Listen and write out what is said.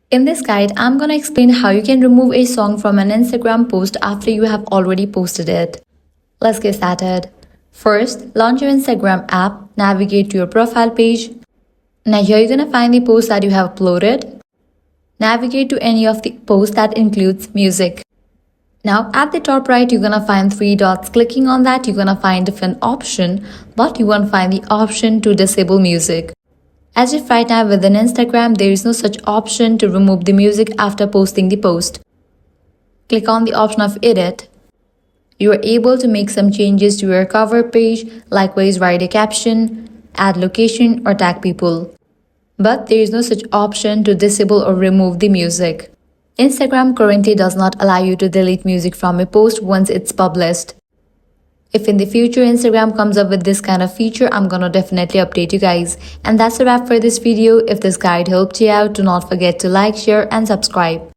In this guide, I'm gonna explain how you can remove a song from an Instagram post after you have already posted it. Let's get started. First, launch your Instagram app, navigate to your profile page. Now here you're gonna find the post that you have uploaded. Navigate to any of the posts that includes music. Now at the top right, you're gonna find three dots. Clicking on that, you're gonna find different option, but you won't find the option to disable music. As if right now within Instagram, there is no such option to remove the music after posting the post. Click on the option of edit. You are able to make some changes to your cover page, likewise write a caption, add location or tag people. But there is no such option to disable or remove the music. Instagram currently does not allow you to delete music from a post once it's published. If in the future Instagram comes up with this kind of feature, I'm gonna definitely update you guys. And that's a wrap for this video. If this guide helped you out, do not forget to like, share and subscribe.